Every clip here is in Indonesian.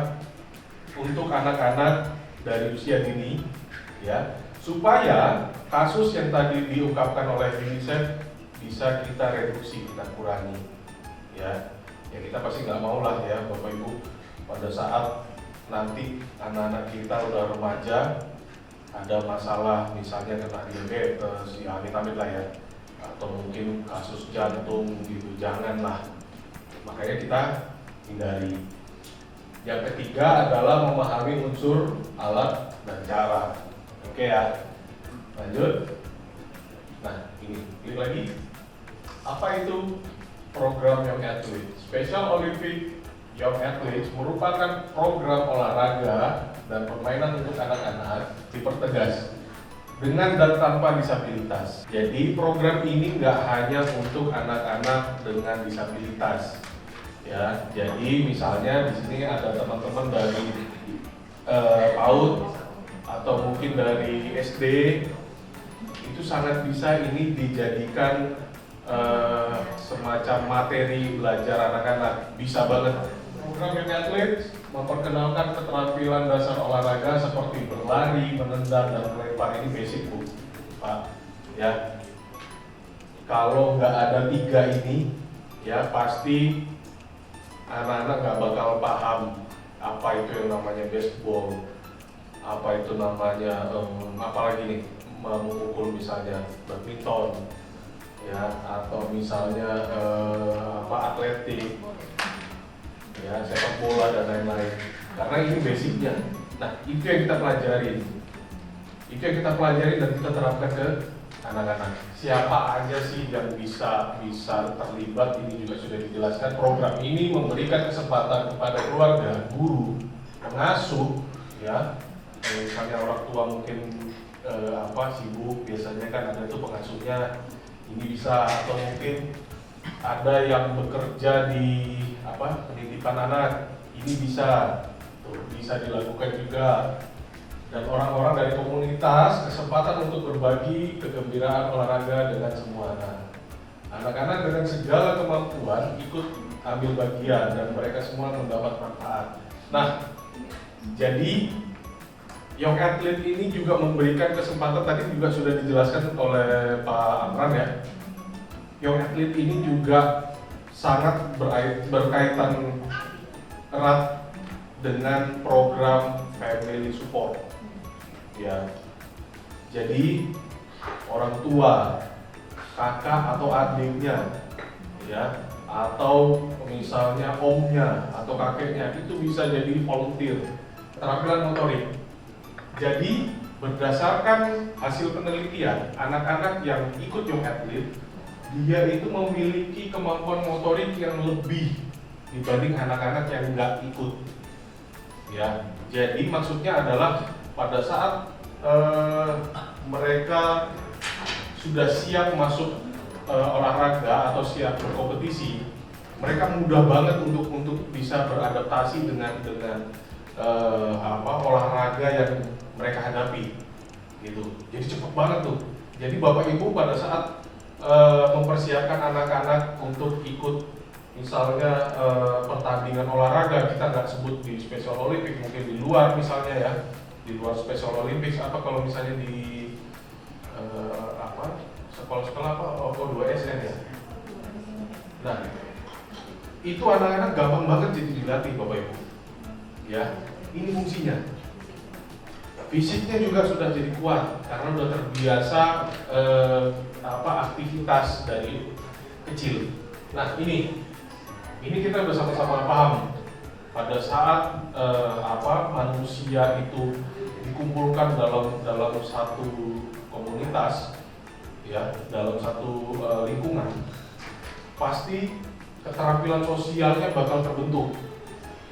adalah untuk anak-anak dari usia dini, ya, supaya kasus yang tadi diungkapkan oleh UNICEF bisa kita reduksi, kita kurangi, ya. Ya kita pasti nggak mau lah ya Bapak Ibu, pada saat nanti anak-anak kita udah remaja ada masalah misalnya kena diabetes, ya amit-amit lah ya, atau mungkin kasus jantung gitu, janganlah. Makanya kita hindari. Yang ketiga adalah memahami unsur, alat, dan cara. Oke ya, lanjut. Nah ini, klik lagi. Apa itu program Young Athletes? Special Olympic Young Athletes merupakan program olahraga dan permainan untuk anak-anak, dipertegas, dengan dan tanpa disabilitas. Jadi program ini nggak hanya untuk anak-anak dengan disabilitas, ya. Jadi misalnya di sini ada teman-teman dari PAUD atau mungkin dari SD, itu sangat bisa ini dijadikan semacam materi belajar anak-anak, bisa banget. Program Young Athletes memperkenalkan keterampilan dasar olahraga seperti berlari, menendang, dan melempar. Ini basic Bu, Pak. Ya, kalau nggak ada tiga ini, ya pasti anak-anak nggak bakal paham apa itu yang namanya baseball, apa itu namanya apalagi nih, memukul misalnya badminton, ya, atau misalnya atletik, ya, sepak bola dan lain-lain. Karena ini basicnya. Nah, itu yang kita pelajarin. Itu yang kita pelajari dan kita terapkan ke anak-anak. Siapa aja sih yang bisa terlibat? Ini juga sudah dijelaskan. Program ini memberikan kesempatan kepada keluarga, guru, pengasuh, ya. Misalnya orang tua mungkin sibuk, biasanya kan ada tuh pengasuhnya. Ini bisa, atau mungkin ada yang bekerja di pendidikan anak, ini bisa dilakukan juga. Dan orang-orang dari komunitas kesempatan untuk berbagi kegembiraan olahraga dengan semua anak. Anak-anak dengan segala kemampuan ikut ambil bagian dan mereka semua mendapat manfaat. Nah, jadi Young Athlete ini juga memberikan kesempatan, tadi juga sudah dijelaskan oleh Pak Amran ya. Young Athlete ini juga sangat berkaitan erat dengan program family support, ya. Jadi orang tua, kakak atau adiknya, ya, atau misalnya omnya atau kakeknya itu bisa jadi volunteer keterampilan motorik. Jadi berdasarkan hasil penelitian, anak-anak yang ikut Young Athlete, dia itu memiliki kemampuan motorik yang lebih dibanding anak-anak yang nggak ikut, ya. Jadi maksudnya adalah pada saat mereka sudah siap masuk olahraga atau siap berkompetisi, mereka mudah banget untuk bisa beradaptasi dengan olahraga yang mereka hadapi, gitu. Jadi cepet banget tuh. Jadi Bapak Ibu pada saat mempersiapkan anak-anak untuk ikut misalnya pertandingan olahraga, kita nggak sebut di Special Olympics, mungkin di luar misalnya ya, di luar Special Olympics, apa kalau misalnya di sekolah-sekolah O2SN ya. Nah, itu anak-anak gampang banget jadi dilatih Bapak Ibu, ya. Ini fungsinya. Fisiknya juga sudah jadi kuat karena sudah terbiasa aktivitas dari kecil. Nah ini kita udah sama-sama paham pada saat manusia itu dikumpulkan dalam satu komunitas, ya, dalam satu lingkungan, pasti keterampilan sosialnya bakal terbentuk,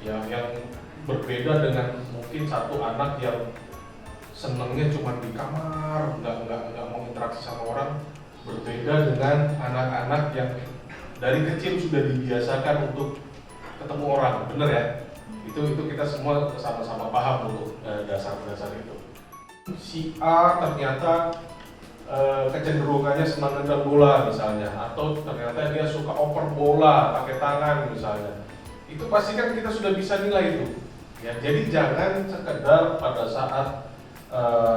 ya, yang berbeda dengan mungkin satu anak yang senengnya cuma di kamar, nggak mau interaksi sama orang, berbeda dengan anak-anak yang dari kecil sudah dibiasakan untuk ketemu orang, bener ya? Itu kita semua sama-sama paham untuk dasar-dasar itu. Si A ternyata kecenderungannya senang nendang bola misalnya, atau ternyata dia suka oper bola pakai tangan misalnya. Itu pasti kan kita sudah bisa nilai itu. Ya, jadi jangan sekedar pada saat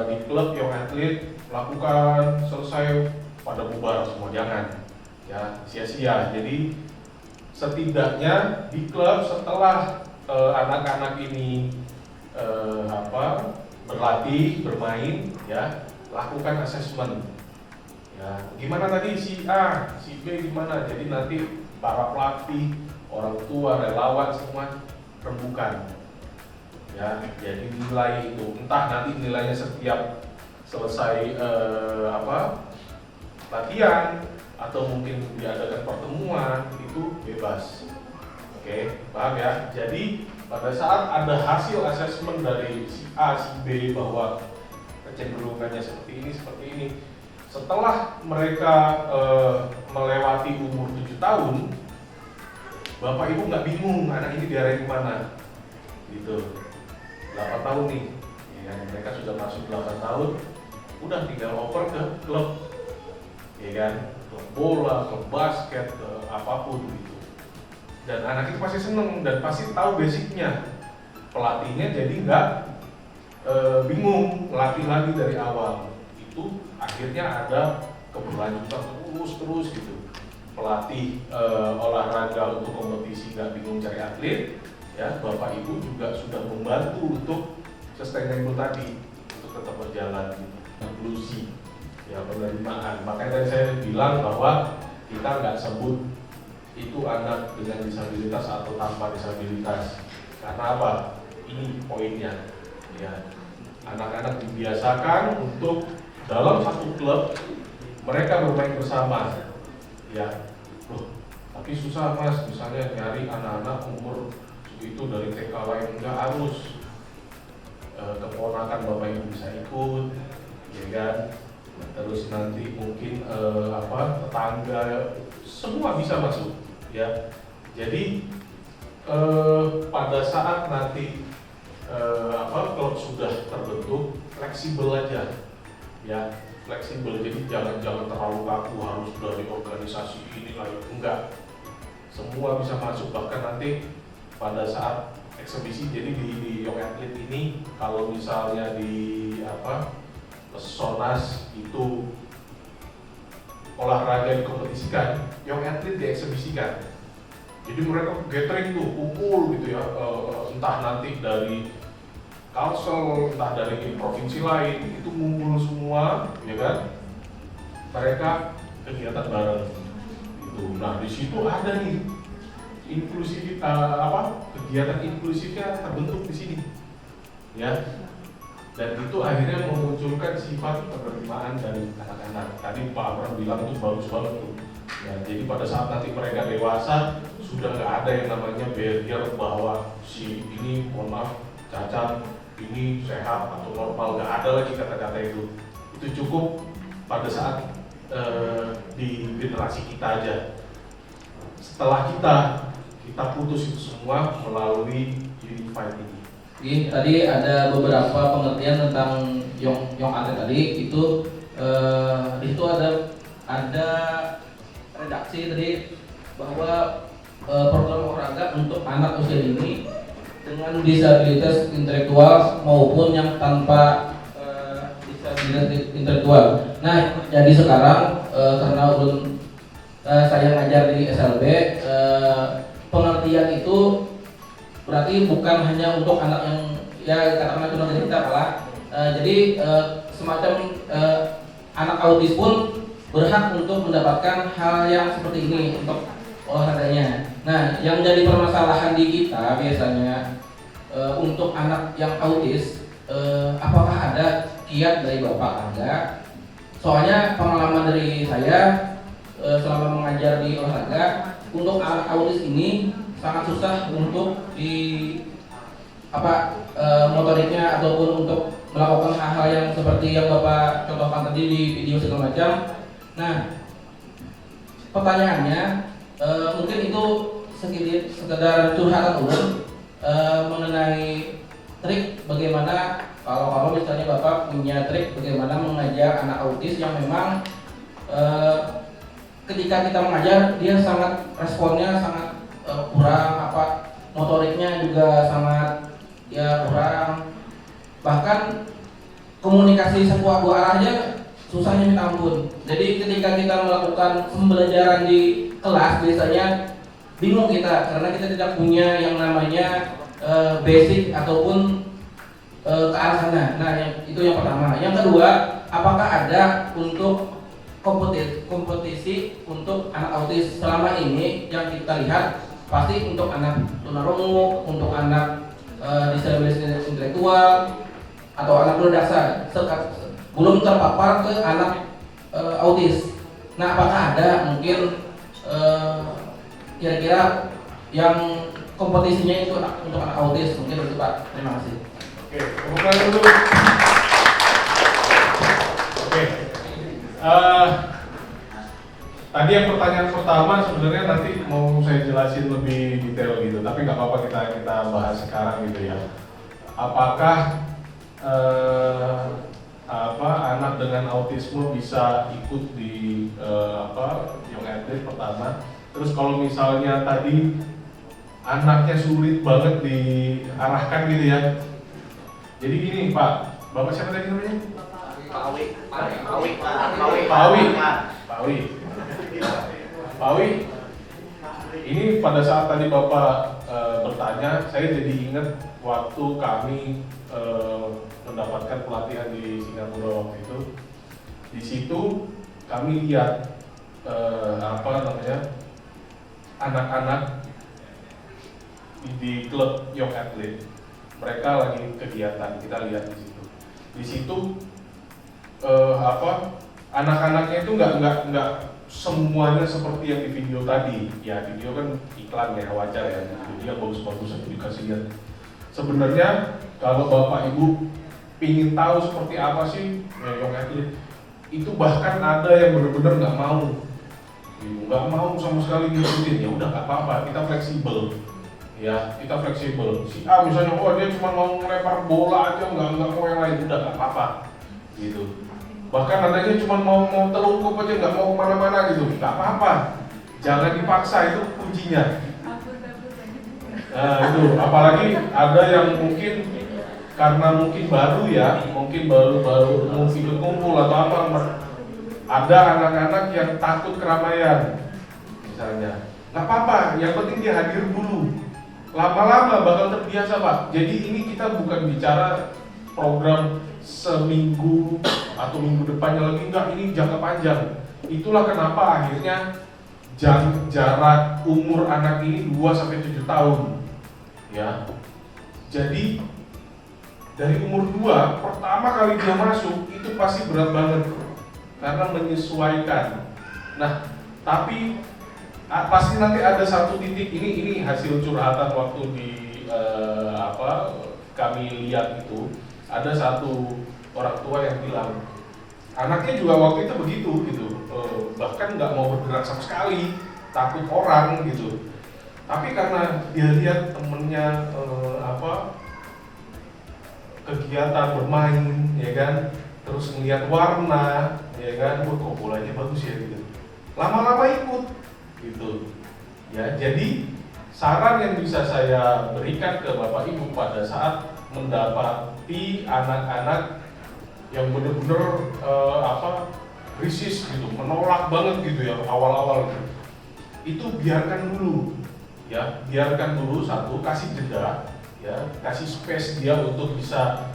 di klub young athlete lakukan selesai pada bubar semua, jangan ya, sia-sia. Jadi setidaknya di klub setelah anak-anak ini berlatih, bermain, ya lakukan asesmen. Ya, gimana tadi si A, si B gimana? Jadi nanti para pelatih, orang tua, relawan semua rembukan. Ya, jadi nilai itu, entah nanti nilainya setiap selesai latihan atau mungkin diadakan pertemuan itu bebas. Oke, paham ya? Jadi pada saat ada hasil asesmen dari si A, si B bahwa kecenderungannya seperti ini, setelah mereka melewati umur 7 tahun, Bapak Ibu nggak bingung anak ini diarahin kemana, gitu. 8 tahun nih, ya, mereka sudah masuk 8 tahun, udah tinggal oper ke klub, ya kan, klub bola, klub basket, ke apapun gitu. Dan anak itu pasti seneng dan pasti tahu basicnya. Pelatihnya jadi nggak bingung latih lagi dari awal. Itu akhirnya ada keberlanjutan terus gitu. Pelatih olahraga untuk kompetisi nggak bingung cari atlet. Ya, Bapak Ibu juga sudah membantu untuk sustainable tadi, untuk tetap berjalan gitu. Inklusi, ya penerimaan. Makanya tadi saya bilang bahwa kita nggak sebut itu anak dengan disabilitas atau tanpa disabilitas. Karena apa? Ini poinnya. Ya, anak-anak dibiasakan untuk dalam satu klub mereka bermain bersama. Ya, loh, tapi susah Mas, misalnya nyari anak-anak umur itu dari TK lain, enggak harus keponakan Bapak Ibu bisa ikut, ya kan? Terus nanti mungkin tetangga semua bisa masuk, ya. Jadi pada saat nanti klub sudah terbentuk, fleksibel aja, ya, fleksibel. Jadi jangan terlalu kaku harus dari organisasi ini lagi, enggak. Semua bisa masuk, bahkan nanti pada saat eksebisi. Jadi di young athlete ini kalau misalnya di Pesonas itu olahraga dikompetisikan, young athlete dieksebisikan. Jadi mereka gathering tuh, kumpul gitu ya, entah nanti dari Kalsel, entah dari provinsi lain, itu ngumpul semua, ya kan? Mereka kegiatan bareng gitu. Nah, di situ ada nih inklusif, kegiatan inklusifnya terbentuk di sini, ya. Dan itu akhirnya memunculkan sifat penerimaan dari anak-anak. Tadi Pak Amran bilang itu bagus banget tuh. Ya, jadi pada saat nanti mereka dewasa sudah nggak ada yang namanya barrier bahwa si ini mohon maaf cacat, ini sehat atau normal, nggak ada lagi kata-kata itu. Itu cukup pada saat di generasi kita aja. Setelah kita putus itu semua melalui Unified ini. Oke, tadi ada beberapa pengertian tentang young athlete tadi. Itu di situ ada redaksi tadi bahwa program olahraga untuk anak usia dini dengan disabilitas intelektual maupun yang tanpa disabilitas intelektual. Nah, jadi sekarang karena ulun saya ngajar di SLB, pengertian itu berarti bukan hanya untuk anak yang ya katakanlah tunanetra kalah. Jadi semacam anak autis pun berhak untuk mendapatkan hal yang seperti ini untuk olahraganya. Nah, yang jadi permasalahan di kita biasanya untuk anak yang autis, apakah ada kiat dari Bapak? Ada. Soalnya pengalaman dari saya selama mengajar di olahraga, untuk anak autis ini sangat susah untuk motoriknya ataupun untuk melakukan hal-hal yang seperti yang Bapak contohkan tadi di video segala macam. Nah, pertanyaannya mungkin itu sekedar curhatan ulun mengenai trik bagaimana kalau misalnya Bapak punya trik bagaimana mengajar anak autis yang memang ketika kita mengajar dia responnya sangat kurang, motoriknya juga sangat ya kurang, bahkan komunikasi sebuah dua arahnya susahnya minta ampun. Jadi ketika kita melakukan pembelajaran di kelas biasanya bingung kita karena kita tidak punya yang namanya basic ataupun ke arah sana. Nah, itu yang pertama. Yang kedua, apakah ada untuk kompetisi untuk anak autis? Selama ini yang kita lihat pasti untuk anak tunarungu, untuk anak disabilitas intelektual atau anak tuna belum terpapar ke anak autis. Nah, apakah ada mungkin kira-kira yang kompetisinya itu untuk anak autis? Mungkin itu Pak. Terima kasih. Oke, bukan dulu. Oke. Tadi yang pertanyaan pertama sebenarnya nanti mau saya jelasin lebih detail gitu, tapi nggak apa-apa kita bahas sekarang gitu ya. Apakah anak dengan autisme bisa ikut di Young Athlete pertama? Terus kalau misalnya tadi anaknya sulit banget diarahkan gitu ya. Jadi gini Pak, Bapak siapa tadi namanya? Pak Awi. Ini pada saat tadi Bapak bertanya, saya jadi ingat waktu kami mendapatkan pelatihan di Singapura waktu itu. Di situ kami lihat anak-anak di klub Young Athlete, mereka lagi kegiatan, kita lihat di situ. Di situ anak-anaknya itu nggak semuanya seperti yang di video tadi. Ya video kan iklan ya, wajar ya, jadi yang bagus-bagus itu dikasih lihat. Sebenarnya kalau Bapak Ibu pingin tahu seperti apa sih Young Athlete, itu bahkan ada yang benar-benar nggak mau sama sekali ngikutin. Ya udah nggak apa-apa, kita fleksibel. Ya, kita fleksibel. Si A misalnya, dia cuma mau melempar bola aja, nggak mau yang lain, udah nggak apa-apa, gitu. Bahkan adanya cuma mau telungkup aja, nggak mau kemana-mana gitu, nggak apa-apa. Jangan dipaksa, itu kuncinya. Nah itu, apalagi ada yang mungkin karena mungkin baru ya, mungkin baru ikut kumpul atau apa. Ada anak-anak yang takut keramaian, misalnya. Nggak apa-apa, yang penting dia hadir dulu. Lama-lama bakal terbiasa Pak. Jadi ini kita bukan bicara program seminggu atau minggu depannya lagi, enggak, ini jangka panjang. Itulah kenapa akhirnya jarak umur anak ini 2-7 tahun. Ya. Jadi dari umur 2 pertama kali dia masuk itu pasti berat banget karena menyesuaikan. Nah, tapi pasti nanti ada satu titik, ini hasil curhatan waktu di kami lihat itu, ada satu orang tua yang bilang anaknya juga waktu itu begitu gitu, bahkan nggak mau bergerak sama sekali, takut orang gitu. Tapi karena dia lihat temennya kegiatan bermain, ya kan, terus ngeliat warna, ya kan, kok bolanya bagus ya gitu, lama-lama ikut gitu. Ya, jadi saran yang bisa saya berikan ke Bapak Ibu pada saat mendapati anak-anak yang benar-benar resist gitu, menolak banget gitu ya awal-awal gitu. Itu biarkan dulu, ya, biarkan dulu satu, kasih jeda, ya, kasih space dia untuk bisa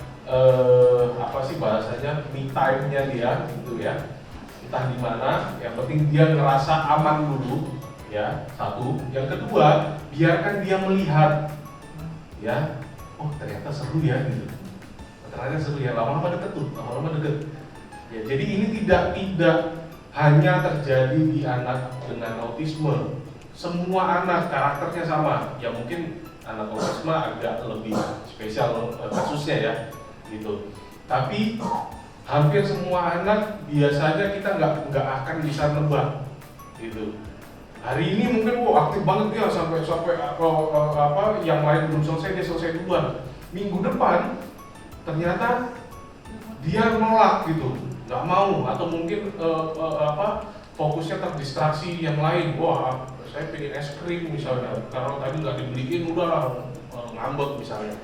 bahasanya me time-nya dia gitu ya, entah di mana, yang penting dia ngerasa aman dulu, ya, satu. Yang kedua, biarkan dia melihat, ya, oh ternyata seru ya gitu, ternyata seru ya, lama-lama deket. Ya, jadi ini tidak hanya terjadi di anak dengan autisme. Semua anak karakternya sama, ya mungkin anak autisme agak lebih spesial kasusnya ya, gitu. Tapi hampir semua anak biasanya kita nggak akan bisa nebak, gitu. Hari ini mungkin aktif banget dia sampai yang lain belum selesai, dia selesai duluan. Minggu depan ternyata dia nolak gitu, nggak mau, atau mungkin fokusnya terdistraksi yang lain. Wah, saya pengen es krim misalnya, karena tadi nggak dibeliin, udah ngambek misalnya.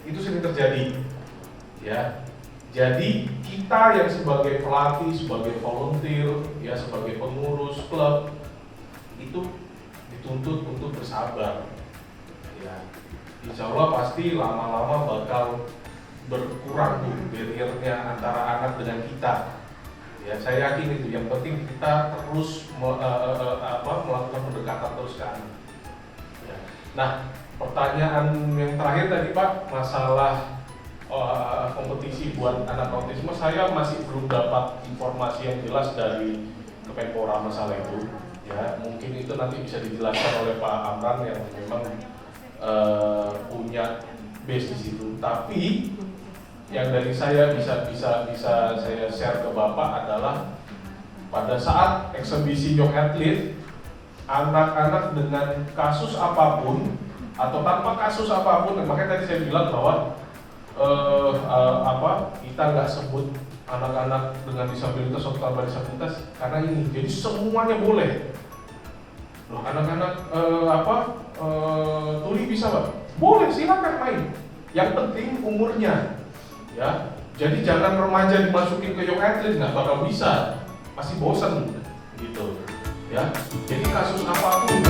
itu sering terjadi, ya. Jadi kita yang sebagai pelatih, sebagai volunteer, ya sebagai pengurus klub itu dituntut untuk bersabar, ya. Insya Allah pasti lama-lama bakal berkurang tuh barriernya antara anak dengan kita. Ya, saya yakin itu. Yang penting kita terus melakukan pendekatan terus ke anak. Ya. Nah, pertanyaan yang terakhir tadi Pak, masalah kompetisi buat anak autisme, saya masih belum dapat informasi yang jelas dari Kemenpora masalah itu. Ya, mungkin itu nanti bisa dijelaskan oleh Pak Amran yang memang punya base di situ. Tapi yang dari saya bisa saya share ke Bapak adalah pada saat eksebisi Young Athlete, anak-anak dengan kasus apapun atau tanpa kasus apapun, makanya tadi saya bilang bahwa kita nggak sebut anak-anak dengan disabilitas atau tanpa disabilitas karena ini, jadi semuanya boleh. Loh, anak-anak tuli bisa Pak? Boleh, silakan main. Yang penting umurnya, ya. Jadi jangan remaja dimasukin ke Young Athlete, nggak bakal bisa, pasti bosan gitu, ya. Jadi kasus apapun